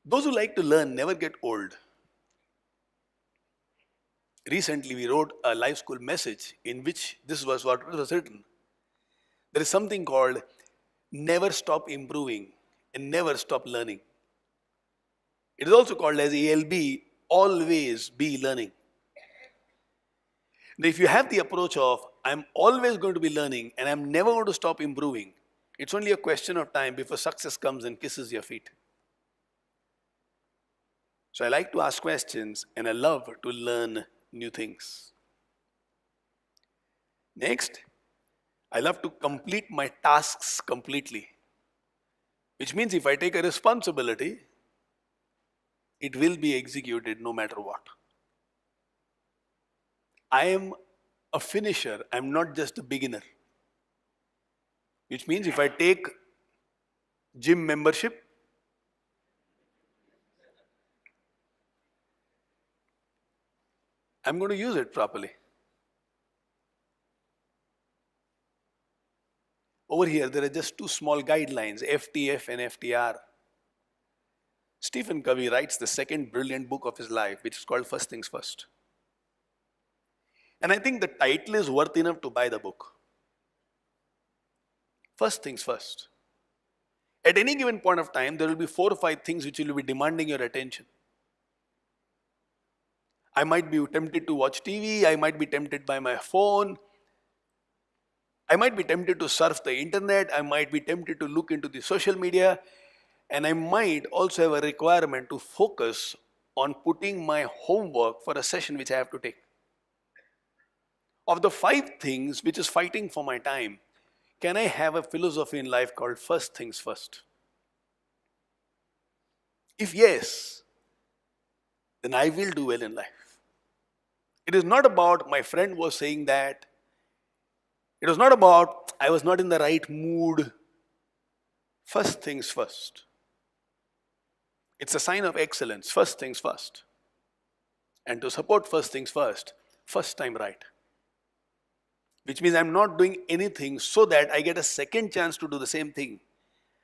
Those who like to learn never get old. Recently, we wrote a life school message in which this was what was written. There is something called never stop improving and never stop learning. It is also called as ALB, always be learning. Now, if you have the approach of I'm always going to be learning and I'm never going to stop improving, it's only a question of time before success comes and kisses your feet. So I like to ask questions and I love to learn new things. Next, I love to complete my tasks completely, which means if I take a responsibility, it will be executed no matter what. I am a finisher, I'm not just a beginner. Which means if I take gym membership, I'm going to use it properly. Over here, there are just two small guidelines, FTF and FTR. Stephen Covey writes the second brilliant book of his life, which is called First Things First. And I think the title is worth enough to buy the book. First things first. At any given point of time, there will be 4 or 5 things which will be demanding your attention. I might be tempted to watch TV, I might be tempted by my phone, I might be tempted to surf the internet, I might be tempted to look into the social media, and I might also have a requirement to focus on putting my homework for a session which I have to take. Of the 5 things which is fighting for my time, can I have a philosophy in life called first things first? If yes, then I will do well in life. It is not about my friend was saying that. It was not about I was not in the right mood. First things first. It's a sign of excellence, first things first. And to support first things first time right. Which means I'm not doing anything so that I get a second chance to do the same thing.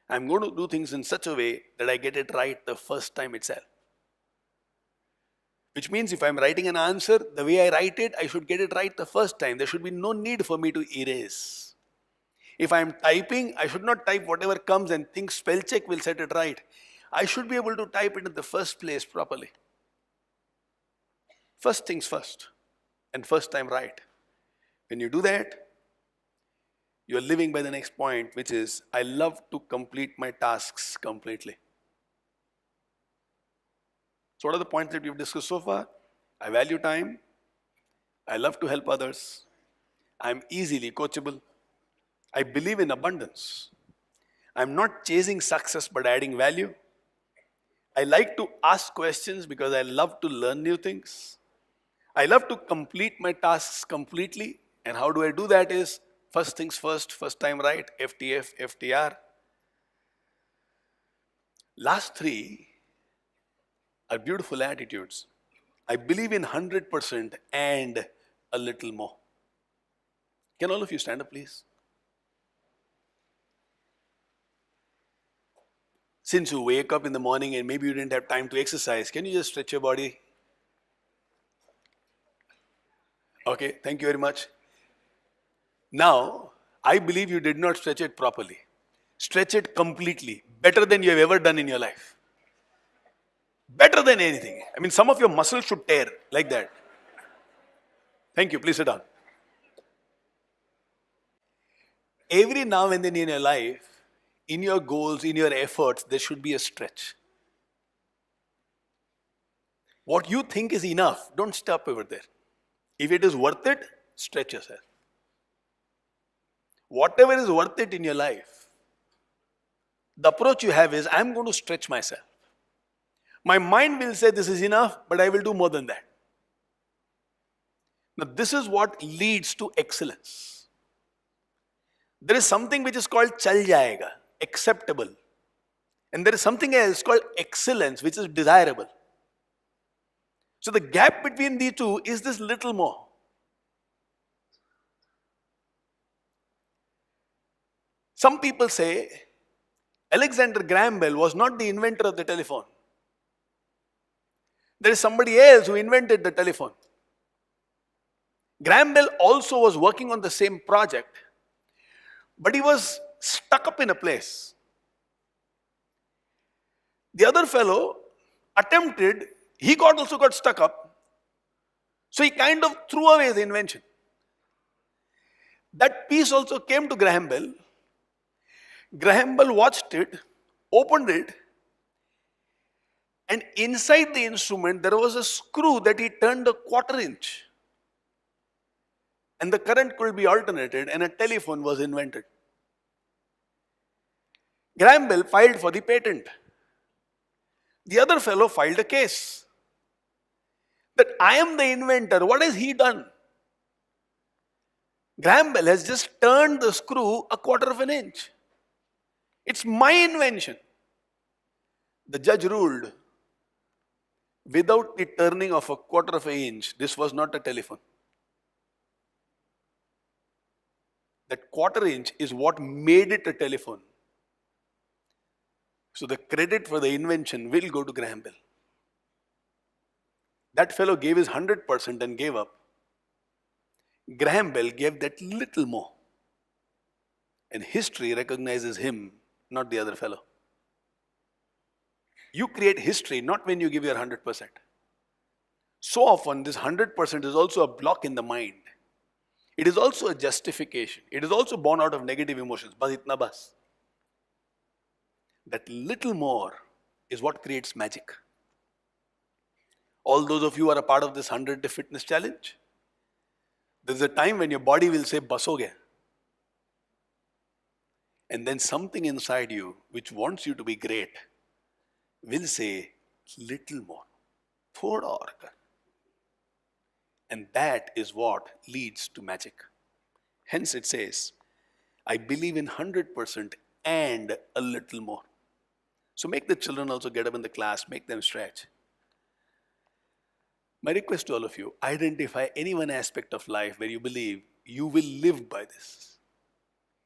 I'm going to do things in such a way that I get it right the first time itself. Which means if I'm writing an answer, the way I write it, I should get it right the first time. There should be no need for me to erase. If I'm typing, I should not type whatever comes and think spell check will set it right. I should be able to type it in the first place properly. First things first and first time right. When you do that, you're living by the next point, which is I love to complete my tasks completely. So what are the points that we've discussed so far? I value time. I love to help others. I'm easily coachable. I believe in abundance. I'm not chasing success but adding value. I like to ask questions because I love to learn new things. I love to complete my tasks completely. And how do I do that is first things first, first time right, FTF, FTR. Last 3 are beautiful attitudes. I believe in 100% and a little more. Can all of you stand up, please? Since you wake up in the morning and maybe you didn't have time to exercise, can you just stretch your body? Okay, thank you very much. Now, I believe you did not stretch it properly. Stretch it completely, better than you have ever done in your life. Better than anything. I mean, some of your muscles should tear like that. Thank you, please sit down. Every now and then in your life, in your goals, in your efforts, there should be a stretch. What you think is enough, don't stop over there. If it is worth it, stretch yourself. Whatever is worth it in your life, the approach you have is, I'm going to stretch myself. My mind will say this is enough, but I will do more than that. Now, this is what leads to excellence. There is something which is called chal jayega, acceptable. And there is something else called excellence, which is desirable. So the gap between the two is this little more. Some people say Alexander Graham Bell was not the inventor of the telephone. There is somebody else who invented the telephone. Graham Bell also was working on the same project, but he was stuck up in a place. The other fellow attempted, he also got stuck up, so he kind of threw away the invention. That piece also came to Graham Bell. Graham Bell watched it, opened it, and inside the instrument there was a screw that he turned a 1/4 inch. And the current could be alternated and a telephone was invented. Graham Bell filed for the patent. The other fellow filed a case that I am the inventor. What has he done? Graham Bell has just turned the screw a 1/4 inch. It's my invention. The judge ruled, without the turning of a 1/4 inch, this was not a telephone. That quarter inch is what made it a telephone. So the credit for the invention will go to Graham Bell. That fellow gave his 100% and gave up. Graham Bell gave that little more. And history recognizes him, not the other fellow. You create history not when you give your 100%. So often this 100% is also a block in the mind. It is also a justification. It is also born out of negative emotions. Bas itna bas. That little more is what creates magic. All those of you who are a part of this 100-day fitness challenge, there's a time when your body will say, bas ho gaya. And then something inside you, which wants you to be great, will say, little more. Thoda aur kar. And that is what leads to magic. Hence it says, I believe in 100% and a little more. So make the children also get up in the class, make them stretch. My request to all of you, identify any one aspect of life where you believe you will live by this.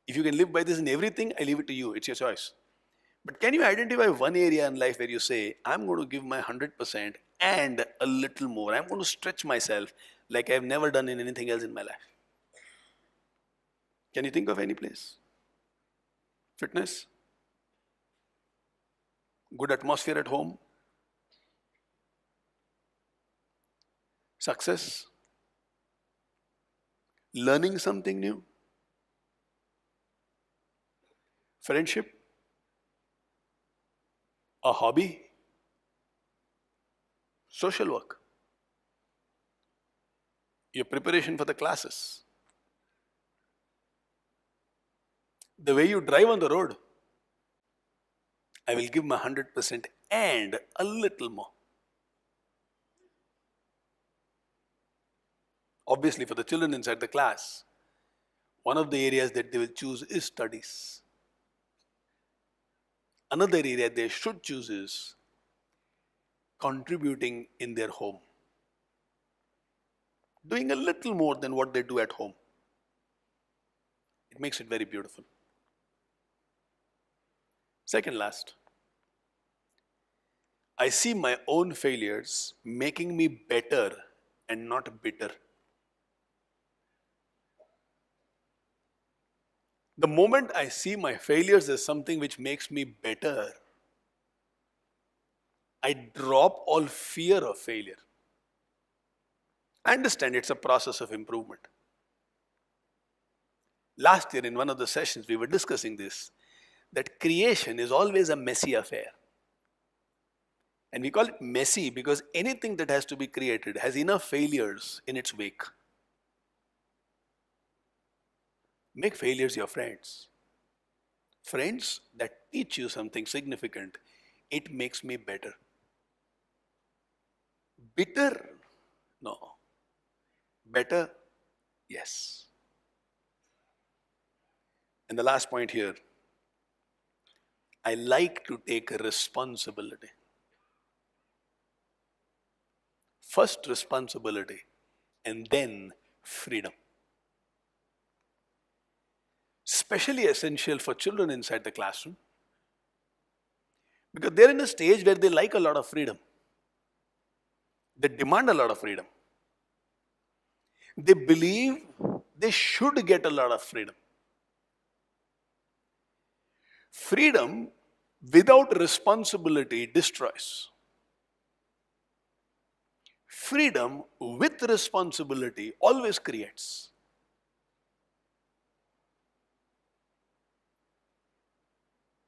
If you can live by this in everything, I leave it to you. It's your choice. But can you identify one area in life where you say, I'm going to give my 100% and a little more. I'm going to stretch myself like I've never done in anything else in my life. Can you think of any place? Fitness? Good atmosphere at home? Success? Learning something new? Friendship? A hobby? Social work? Your preparation for the classes? The way you drive on the road? I will give my 100% and a little more. Obviously, for the children inside the class, one of the areas that they will choose is studies. Another area they should choose is contributing in their home. Doing a little more than what they do at home. It makes it very beautiful. Second last, I see my own failures making me better and not bitter. The moment I see my failures as something which makes me better, I drop all fear of failure. I understand it's a process of improvement. Last year in one of the sessions we were discussing this, that creation is always a messy affair. And we call it messy because anything that has to be created has enough failures in its wake. Make failures your friends. Friends that teach you something significant. It makes me better. Bitter? No. Better? Yes. And the last point here, I like to take responsibility. First responsibility and then freedom. Especially essential for children inside the classroom because they're in a stage where they like a lot of freedom. They demand a lot of freedom. They believe they should get a lot of freedom. Freedom without responsibility destroys. Freedom with responsibility always creates.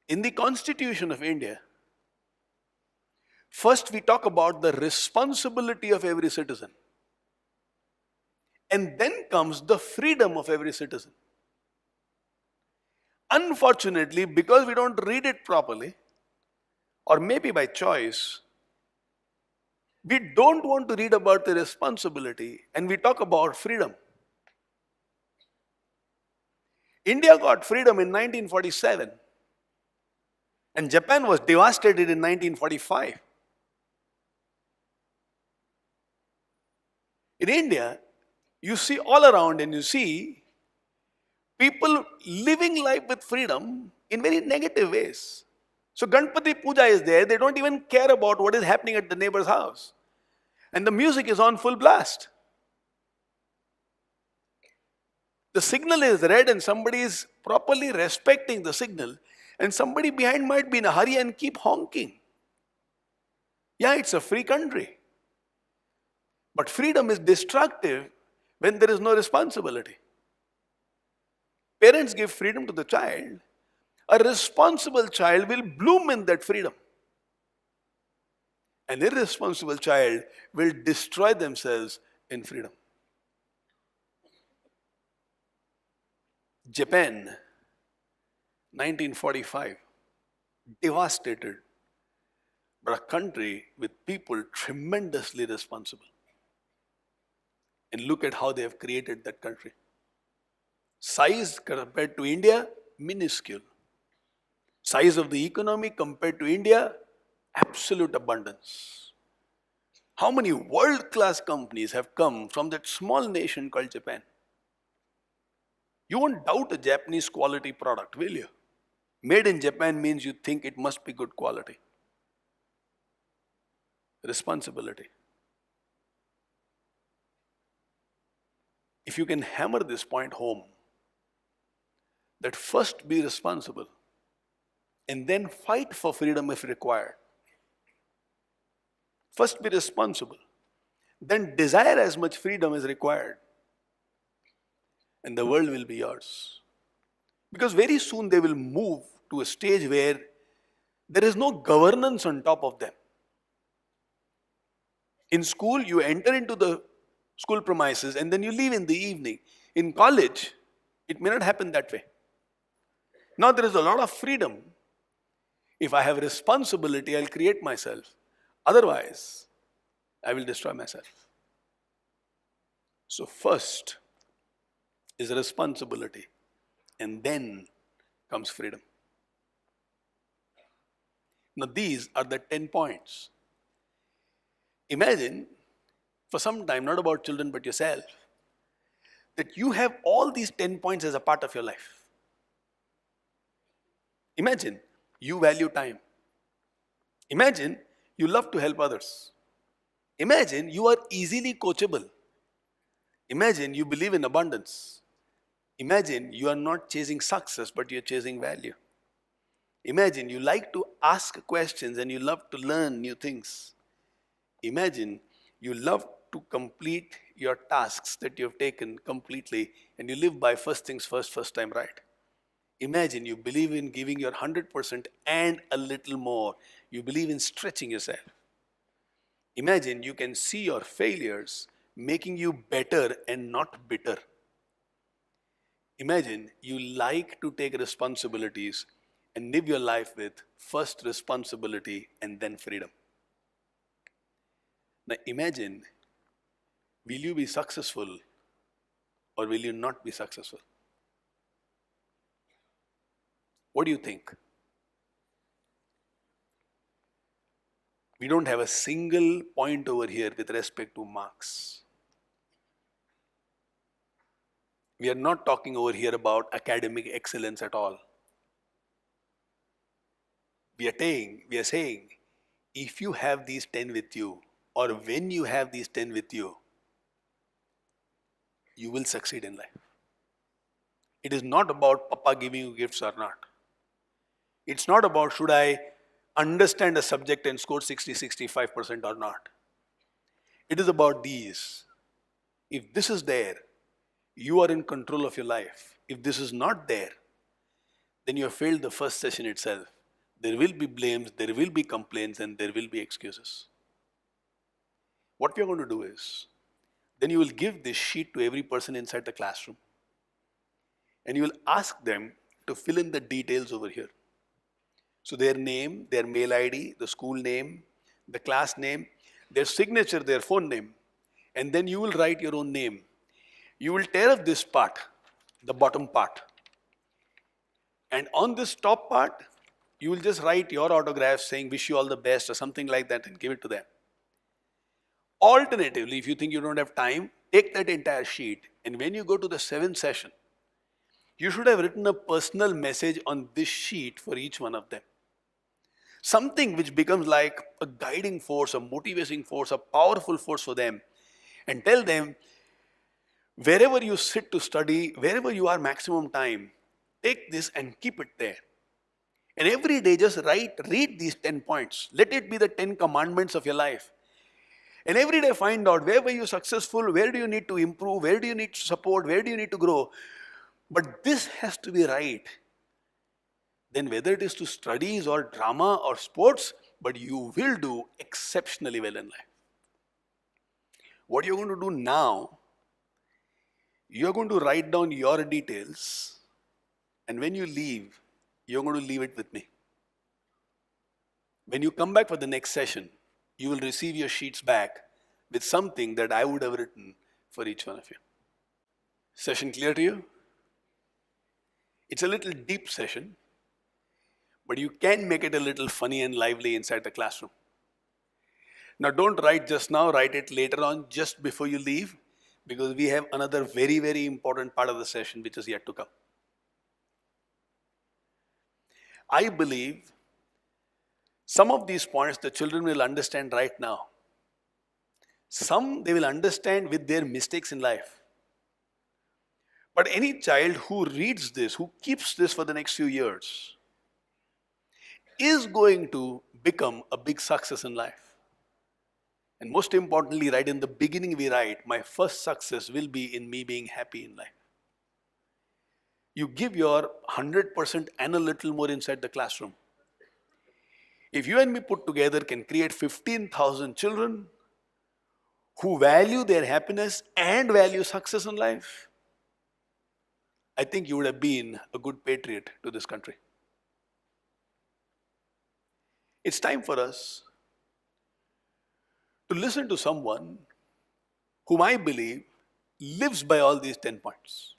In the Constitution of India, first we talk about the responsibility of every citizen. And then comes the freedom of every citizen. Unfortunately, because we don't read it properly, or maybe by choice, we don't want to read about the responsibility and we talk about freedom. India got freedom in 1947 and Japan was devastated in 1945. In India, you see all around and you see People living life with freedom in very negative ways. So Ganpati Puja is there, they don't even care about what is happening at the neighbor's house. And the music is on full blast. The signal is red and somebody is properly respecting the signal, and somebody behind might be in a hurry and keep honking. Yeah, it's a free country. But freedom is destructive when there is no responsibility. Parents give freedom to the child. A responsible child will bloom in that freedom. An irresponsible child will destroy themselves in freedom. Japan, 1945, devastated, but a country with people tremendously responsible. And look at how they have created that country. Size compared to India, minuscule. Size of the economy compared to India, absolute abundance. How many world-class companies have come from that small nation called Japan? You won't doubt a Japanese quality product, will you? Made in Japan means you think it must be good quality. Responsibility. If you can hammer this point home, that first be responsible and then fight for freedom if required. First be responsible, then desire as much freedom as required, and the world will be yours. Because very soon they will move to a stage where there is no governance on top of them. In school, you enter into the school premises and then you leave in the evening. In college, it may not happen that way. Now there is a lot of freedom. If I have responsibility, I'll create myself. Otherwise, I will destroy myself. So first is responsibility, and then comes freedom. Now these are the 10 points. Imagine, for some time, not about children but yourself, that you have all these 10 points as a part of your life. Imagine you value time. Imagine you love to help others. Imagine you are easily coachable. Imagine you believe in abundance. Imagine you are not chasing success but you're chasing value. Imagine you like to ask questions and you love to learn new things. Imagine you love to complete your tasks that you have taken completely and you live by first things first, first time right. Imagine you believe in giving your 100% and a little more. You believe in stretching yourself. Imagine you can see your failures making you better and not bitter. Imagine you like to take responsibilities and live your life with first responsibility and then freedom. Now imagine, will you be successful or will you not be successful? What do you think? We don't have a single point over here with respect to marks. We are not talking over here about academic excellence at all. We are saying, if you have these 10 with you, or when you have these 10 with you, you will succeed in life. It is not about Papa giving you gifts or not. It's not about should I understand a subject and score 60-65% or not. It is about these. If this is there, you are in control of your life. If this is not there, then you have failed the first session itself. There will be blames, there will be complaints, and there will be excuses. What we are going to do is, then you will give this sheet to every person inside the classroom. And you will ask them to fill in the details over here. So their name, their mail ID, the school name, the class name, their signature, their phone name. And then you will write your own name. You will tear up this part, the bottom part. And on this top part, you will just write your autograph saying wish you all the best or something like that and give it to them. Alternatively, if you think you don't have time, take that entire sheet and when you go to the 7th session, You should have written a personal message on this sheet for each one of them. Something which becomes like a guiding force, a motivating force, a powerful force for them. And tell them, wherever you sit to study, wherever you are maximum time, take this and keep it there. And every day just read these 10 points. Let it be the 10 commandments of your life. And every day find out where were you successful, where do you need to improve, where do you need support, where do you need to grow. But this has to be right. Then whether it is to studies or drama or sports, but you will do exceptionally well in life. What you're going to do now, you're going to write down your details, and when you leave, you're going to leave it with me. When you come back for the next session, you will receive your sheets back with something that I would have written for each one of you. Session clear to you? It's a little deep session, but you can make it a little funny and lively inside the classroom. Now don't write just now, write it later on just before you leave, because we have another very, very important part of the session which is yet to come. I believe some of these points the children will understand right now. Some they will understand with their mistakes in life. But any child who reads this, who keeps this for the next few years, is going to become a big success in life. And most importantly, right in the beginning we write, my first success will be in me being happy in life. You give your 100% and a little more inside the classroom. If you and me put together can create 15,000 children who value their happiness and value success in life, I think you would have been a good patriot to this country. It's time for us to listen to someone whom I believe lives by all these 10 points.